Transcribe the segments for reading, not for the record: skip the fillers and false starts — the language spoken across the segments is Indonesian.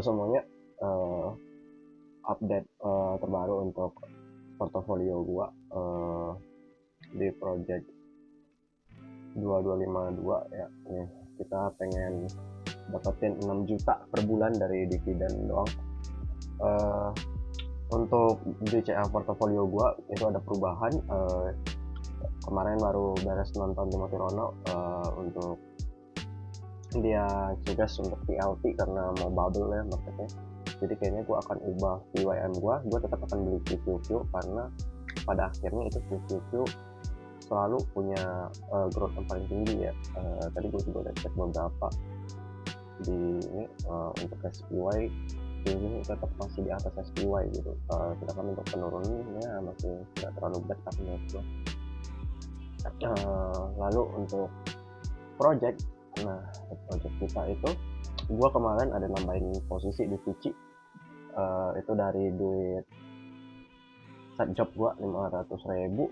Halo semuanya, update terbaru untuk portofolio gua di project 2252 ya. Nih, kita pengen dapetin 6 juta per bulan dari dividen doang. Untuk DCA portofolio gua itu ada perubahan. Kemarin baru beres nonton Timothy Rono untuk dia tugas untuk PLT karena mau bubble ya marketnya. Jadi kayaknya gue akan ubah PYM gue tetap akan beli QQQ karena pada akhirnya itu QQQ selalu punya growth yang paling tinggi ya. Tadi gue juga udah cek beberapa di ini untuk SPY ini tetap masih di atas SPY gitu. Sedangkan untuk penurunannya masih tidak terlalu bad menurut gue. Lalu untuk project, nah project kita itu gue kemarin ada nambahin posisi di Vici. Itu dari duit side job gua 500.000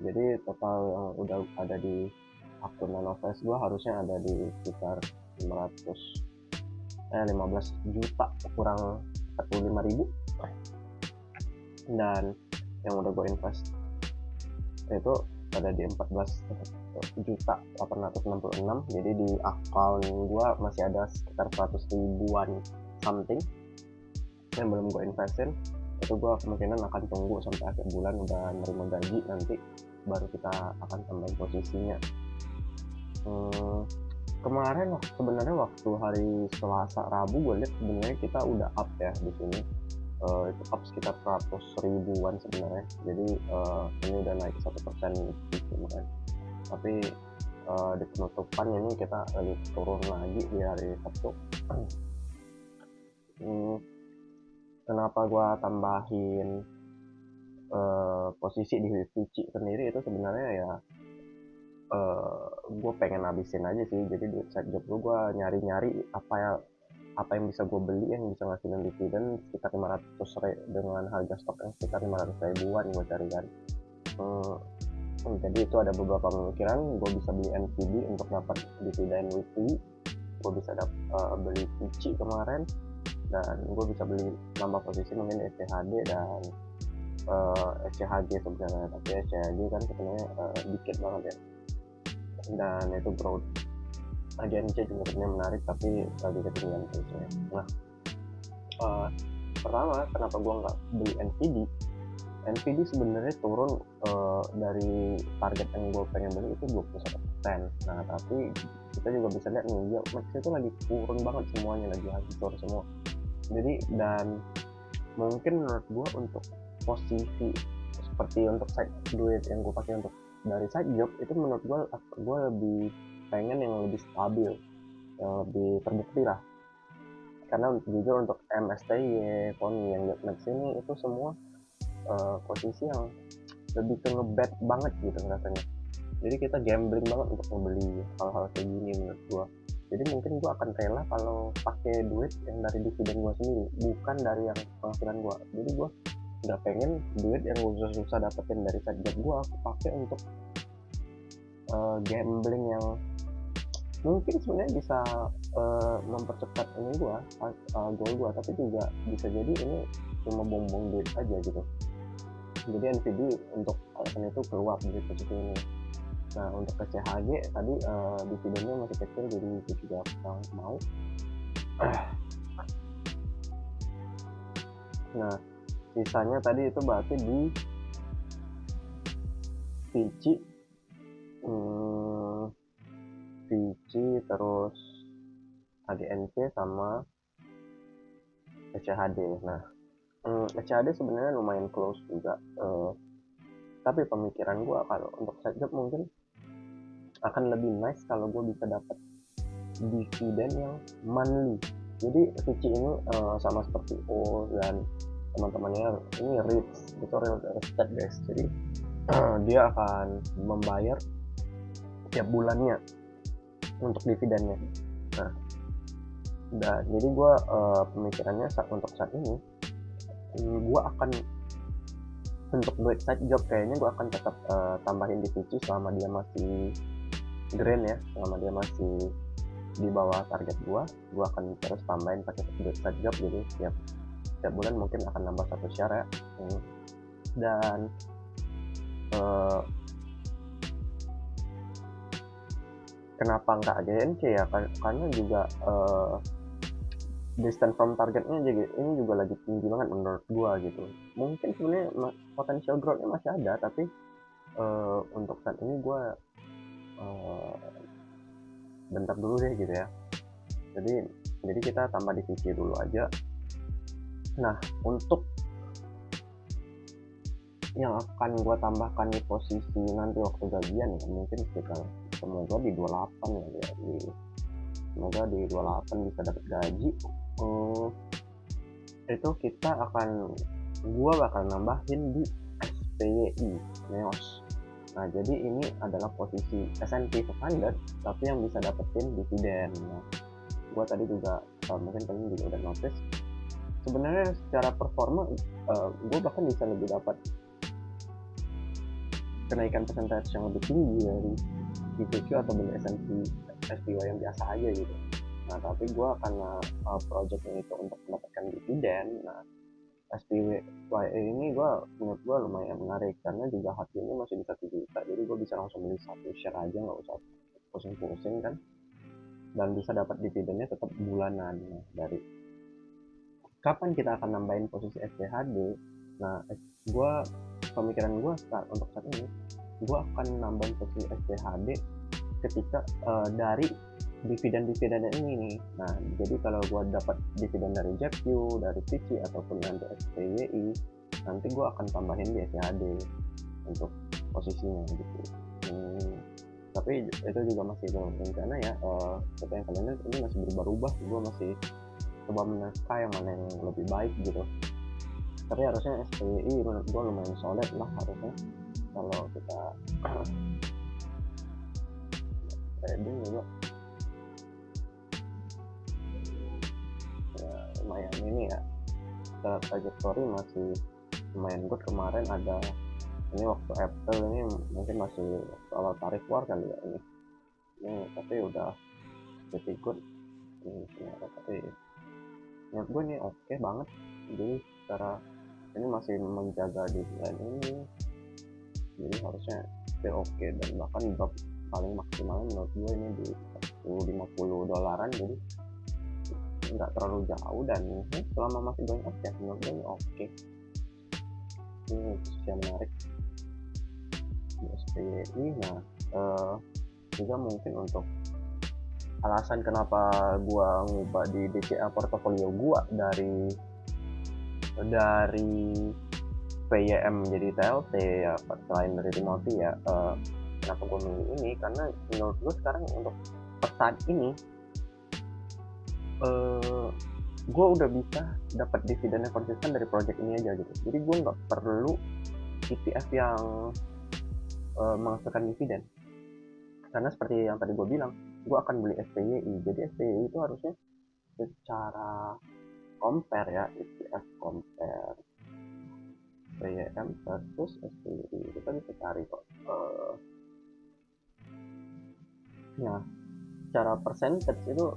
jadi total yang udah ada di akun Nanovest gua harusnya ada di sekitar 15 juta kurang 45.000, dan yang udah gua invest itu ada di 14.866. jadi di akun gua masih ada sekitar 100 ribuan something yang belum gue investin. Itu gue kemungkinan akan tunggu sampai akhir bulan udah nerima gaji, nanti baru kita akan tambahin posisinya. Kemarin sebenarnya waktu hari Selasa Rabu gue lihat sebenarnya kita udah up ya di sini. Itu up sekitar 100 ribuan sebenarnya, jadi ini udah naik 1% gitu kan. Tapi di penutupan ini kita lagi turun lagi di hari Sabtu. Kenapa gue tambahin posisi di Vici sendiri itu sebenarnya ya gue pengen habisin aja sih. Jadi duit side job gue nyari-nyari apa yang bisa gue beli yang bisa ngasilin dividen sekitar 500 dengan harga stok yang sekitar 500 ribuan gue cari kan. Jadi itu ada beberapa pemikiran. Gue bisa beli NVD untuk dapat dividen weekly, gue bisa beli Vici kemarin, dan gue bisa beli nambah posisi mungkin SCHD dan SCHG sebenarnya, tapi SCHG kan sebenarnya dikit banget ya, dan itu growth AGNC juga sebenarnya menarik tapi lagi ketinggian posisinya. Nah, pertama kenapa gue nggak beli NVD sebenarnya turun dari target yang gue pengen beli itu 21%. Nah tapi kita juga bisa lihat nih, Max itu lagi turun banget semuanya, lagi hancur semua. Jadi dan mungkin menurut gue untuk posisi seperti untuk side duit yang gue pakai untuk dari side job itu menurut gue lebih pengen yang lebih stabil, yang lebih terbukti lah. Karena jujur untuk MSTY, Pony, yang Max ini itu semua posisi yang lebih ke ngebet banget gitu rasanya. Jadi kita gambling banget untuk membeli hal-hal kayak gini menurut gue. Jadi mungkin gue akan rela kalau pakai duit yang dari dividen gue sendiri, bukan dari yang penghasilan gue. Jadi gue nggak pengen duit yang gue susah dapetin dari side job gue aku pakai untuk gambling yang mungkin sebenarnya bisa mempercepat ini gue goal gue, tapi juga bisa jadi ini cuma bongbong duit aja gitu. Jadi NVD untuk alasan itu keluar dari posisi ini. Nah untuk SCHG tadi dividennya masih kecil, jadi itu juga mau. Nah sisanya tadi itu berarti di Vici, terus AGNC sama SCHD. Nah SCHD sebenarnya lumayan close juga, tapi pemikiran gue kalau untuk side job mungkin akan lebih nice kalau gue bisa dapat dividen yang monthly. Jadi Vici ini sama seperti O dan teman-temannya, ini REITs, itu real estate guys. Jadi dia akan membayar tiap bulannya untuk dividennya. Nah, dan jadi gue pemikirannya untuk saat ini gue akan untuk duit side job kayaknya gue akan tetap tambahin di Vici selama dia masih green ya, selama dia masih di bawah target gua akan terus tambahin pakai side job, jadi tiap bulan mungkin akan nambah 1 share ya. Dan kenapa nggak GNC ya, karena juga distance from targetnya jadi ini juga lagi tinggi banget menurut gua gitu. Mungkin sebenarnya potential growth-nya masih ada, tapi untuk saat ini gua bentar dulu deh gitu ya. Jadi kita tambah divisi dulu aja. Nah, untuk yang akan gua tambahkan di posisi nanti waktu gajian ya, mungkin sekitar semoga di 28 ya, semoga di 28 bisa dapat gaji. Itu gua bakal nambahin di SPYI NEOS. Nah, jadi ini adalah posisi S&P 500 tapi yang bisa dapetin dividen. Nah, gua tadi juga mungkin kalian juga udah notice, sebenarnya secara performa gua bahkan bisa lebih dapat kenaikan persentase yang lebih tinggi dari QQQ atau beli S&P SPY yang biasa aja gitu. Nah, tapi gue karena projectnya itu untuk mendapatkan dividen, nah SPY ini menurut gue lumayan menarik karena juga harganya masih di 1 juta, jadi gue bisa langsung beli 1 share aja, nggak usah pusing-pusing kan, dan bisa dapat dividennya tetap bulanan. Nah, dari kapan kita akan nambahin posisi SCHD? Nah, pemikiran gue untuk saat ini, gue akan nambahin posisi SCHD ketika dari dividen ini nih. Nah, jadi kalau gue dapat dividen dari JQ, dari Vici ataupun nanti SPYI, nanti gue akan tambahin di SCHD untuk posisinya gitu. Tapi itu juga masih belum rencana ya. Seperti yang kalian lihat ini masih berubah-ubah. Gue masih coba menerka yang mana yang lebih baik gitu. Tapi harusnya SPYI menurut gue lumayan solid lah harusnya kalau kita trading juga. Ya, lumayan ini ya, secara trajektori masih lumayan good. Kemarin ada ini waktu April ini mungkin masih awal tarif war kali ya ini tapi udah pretty good ini sebenarnya. Tapi menurut gue ini oke banget, jadi secara ini masih menjaga di bulan ini, jadi harusnya oke, dan bahkan drop paling maksimal menurut gue ini di $50, jadi nggak terlalu jauh, dan selama masih going up ya menurut gue ini oke. Ini yang menarik di SPYI. Nah, juga mungkin untuk alasan kenapa gua ngubah di DCA portofolio gua dari PYM jadi TLT ya, selain dari Timothy ya. Kenapa gua milih ini, karena menurut gua sekarang untuk saat ini gua udah bisa dapat dividennya konsisten dari project ini aja gitu. Jadi gua nggak perlu ETF yang menghasilkan dividen, karena seperti yang tadi gue bilang, gue akan beli SPYI. Jadi SPYI itu harusnya secara compare ya, ETF compare PYM versus SPYI, kita bisa cari kok. Nah, secara percentage itu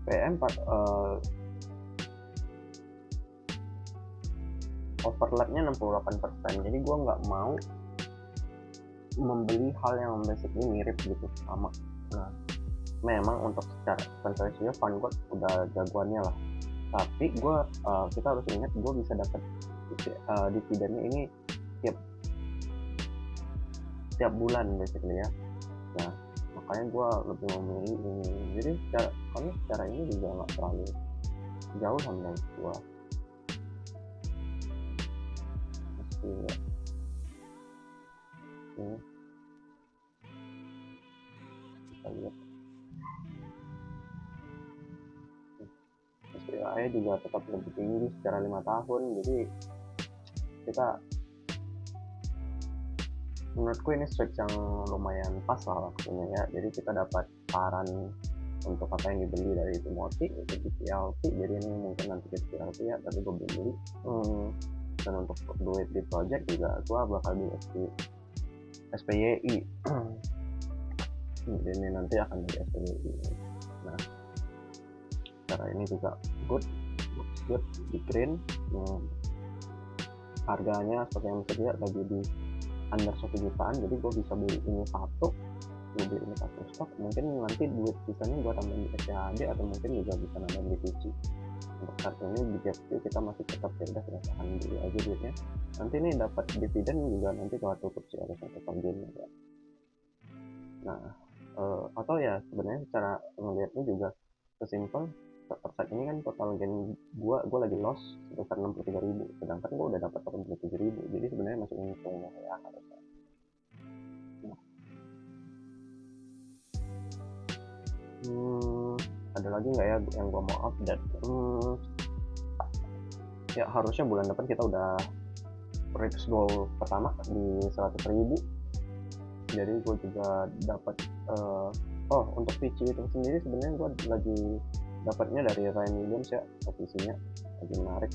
PM overlapnya 68%, jadi gue nggak mau membeli hal yang basically mirip gitu sama. Nah, memang untuk secara konvensional Vanguard udah jagoannya lah, tapi kita harus ingat gue bisa dapat dividennya ini tiap bulan basically ya. Nah, makanya gue lebih memilih ini. Jadi secara ini juga nggak terlalu jauh sama gue. Ini kita lihat SPY juga tetap lebih tinggi secara 5 tahun, jadi kita menurutku ini switch yang lumayan pas lah waktunya ya. Jadi kita dapat saran untuk apa yang dibeli dari Timothy itu GPLP, jadi ini mungkin nanti GPLP ya, tapi gue belum beli. Dan untuk duit di project juga gue bakal beli SPYI. Jadi ini nanti akan beli SPYI. Nah, cara ini juga good di green. Harganya seperti yang bisa dilihat lagi di under 1 jutaan, jadi gue bisa beli ini satu stok, mungkin nanti duit sisanya gue tambahin di SCHD atau mungkin juga bisa nambahin di PC. Untuk saat ini di GPU kita masih tetap udah tahan dulu aja duitnya, nanti nih dapat dividen juga nanti kalau tutup sih harusnya total gain ya. Nah atau ya sebenarnya cara ngeliatnya juga sesimpel saat ini kan total gain gue lagi loss sebesar 63.000, sedangkan gue udah dapat 87.000, jadi sebenarnya masih untung ya harusnya. Ada lagi nggak ya yang gue mau update? Ya harusnya bulan depan kita udah reach goal pertama di 100.000. Jadi gue juga dapat untuk PC itu sendiri sebenarnya gue lagi dapatnya dari Ryan Williams ya, posisinya lagi menarik.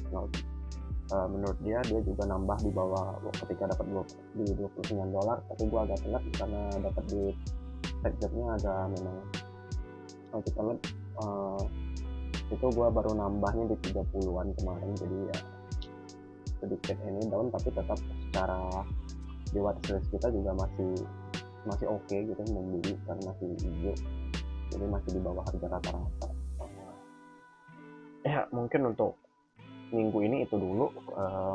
Menurut dia juga nambah di bawah ketika dapat di $29, tapi gue agak telat karena dapat di targetnya agak memang kita lihat itu gue baru nambahnya di 30-an kemarin, jadi ya sedikit ini down, tapi tetap secara di watchlist kita juga masih oke gitu membeli karena masih hijau, jadi masih di bawah harga rata-rata. Ya mungkin untuk minggu ini itu dulu,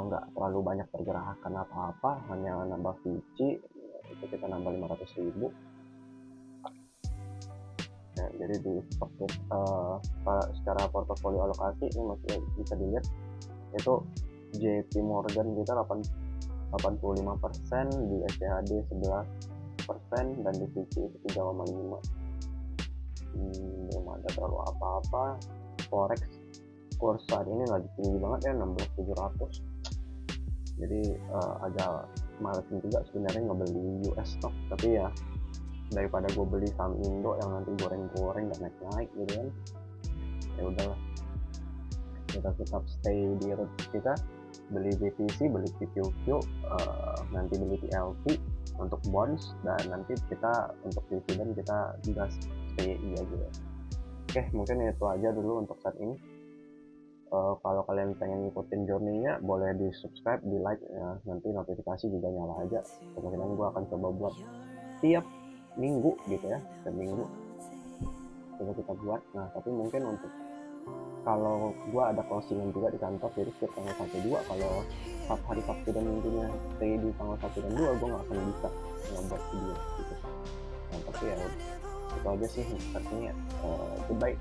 nggak terlalu banyak pergerakan apa-apa, hanya nambah VC itu kita nambah 500.000. Ya, jadi di secara portofolio alokasi ini masih bisa dilihat itu JP Morgan kita 85%, di SCHD 11%, dan di VC itu 3,5%. Belum ada terlalu apa-apa. Forex kurs saat ini lagi tinggi banget ya, 16.700, jadi agak malesin juga sebenarnya ngebeli US stock, tapi ya daripada gue beli saham Indo yang nanti goreng-goreng dan naik-naik gitu kan, ya udahlah kita tetap stay di route kita, beli BTC, beli QQQ, nanti beli TLP untuk bonds, dan nanti kita untuk dividen kita gas SPYI aja. Oke, mungkin itu aja dulu untuk saat ini. Kalau kalian pengen ngikutin journey-nya boleh di subscribe, di like ya, nanti notifikasi juga nyala aja. Kemungkinan gue akan coba buat tiap minggu gitu ya, setiap minggu coba kita buat. Nah tapi mungkin untuk kalau gue ada closingan juga di kantor, jadi setiap tanggal 1-2 kalau hari Sabtu dan Minggunya stay di tanggal 1 dan 2 gue nggak akan bisa ngebuat video gitu. Nah tapi ya itu aja sih saat ini. Goodbye.